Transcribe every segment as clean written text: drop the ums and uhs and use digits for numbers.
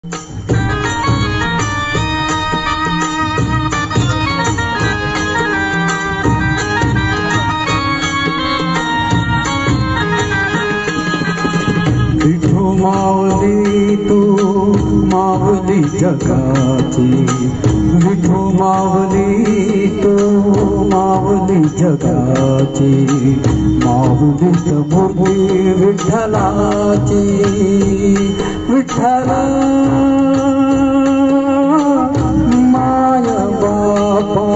विठू माऊली तू माऊली जगाची, विठू माऊली तू माऊली जगाची, माऊलीत मूर्ती विठ्ठलाची, विठ्ठला माय बापा,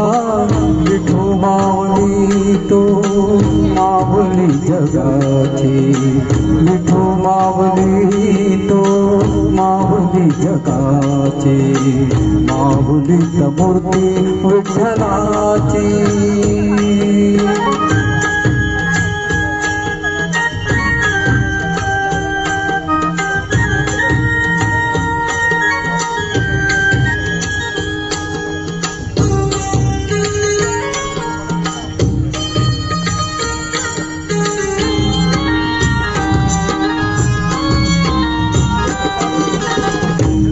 विठू माऊली तू माऊली जगाची, विठू माऊली तो माऊली जगाची, माऊलीत मूर्ती विठ्ठलाची.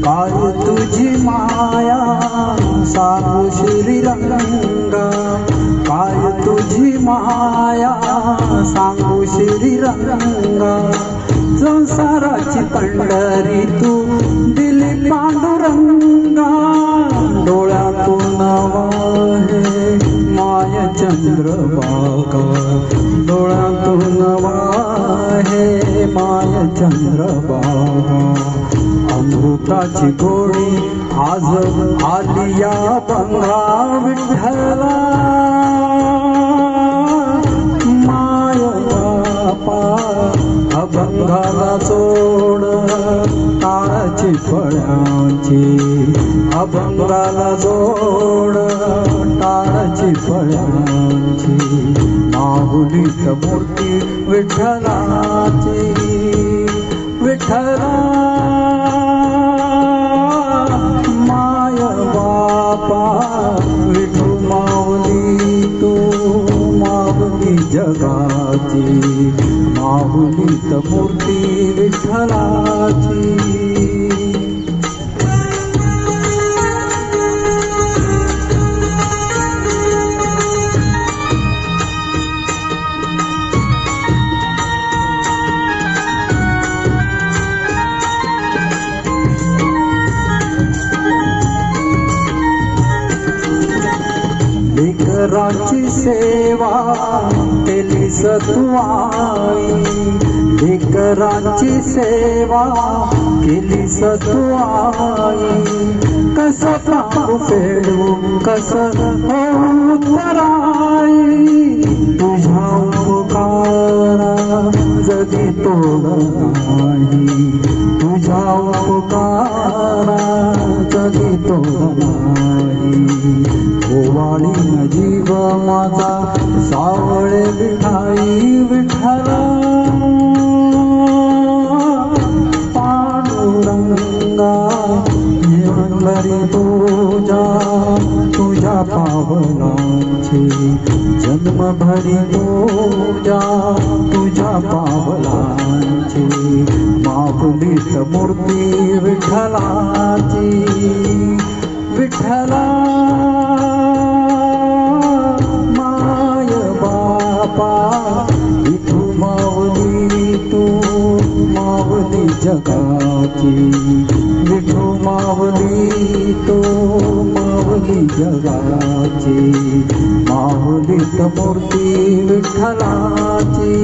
काय तुझी माया सांगू श्रीरंगा, काय तुझी माया सांगू श्रीरंगा, संसाराची पंढरी तू दिली पांडुरंगा, डोळ्यातून वाहे माय चंद्रभागा, डोळ्यातून वाहे माय चंद्रभागा, अमृताची गोडी आज आली या बंगा विठ्ठला, माय बापा अभंगाला जोड टाळाची फळ्यांची, अभंगाला जोड टाळाची फळ्यांची, माऊलीत मूर्ती विठ्ठलाची, विठ्ठला माय बापा, विठू माऊली तू माऊली जगाची, माऊलीत मूर्ती विठ्ठलाची. लेकरांची सेवा केलीस तू आई, लेकरांची सेवा केलीस तू आई, कसं सांगू फेडू कसं होऊ पराई, तुझ्या उपकारा जगी तोड नाही, तुझ्या उपकारा जगी तोड नाही, ओवाळीन जीव माझा सावळे विठाई, विठ्ठला पांडुरंगा, जीवनभरी तुझ्या पावलांची, जन्मभरी तुझ्या पावलांची, माऊलीत मूर्ती विठ्ठलाची, विठ्ठला माय बापा, विठू माऊली तू माऊली जगाची, विठू माऊली तू माऊली जगाची, माऊलीत मूर्ती विठ्ठलाची,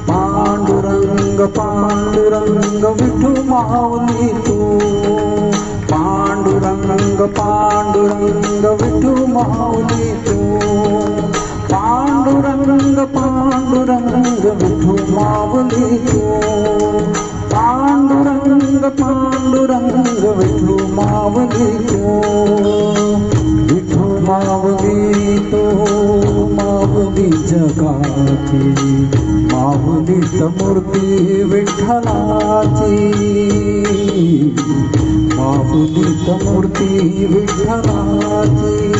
पांडुरंग पांडुरंग विठू माऊली तू, पांडुरंग पांडुरंग विठू माऊली तू, पांडुरंग पांडुरंग विठू माऊली तू, पांडुरंग पांडुरंग विठू माऊली तू, विठू माऊली तू माऊली जगाची, माऊलीत मूर्ती विठ्ठलाची, माऊलीत मूर्ती विठ्ठलाची.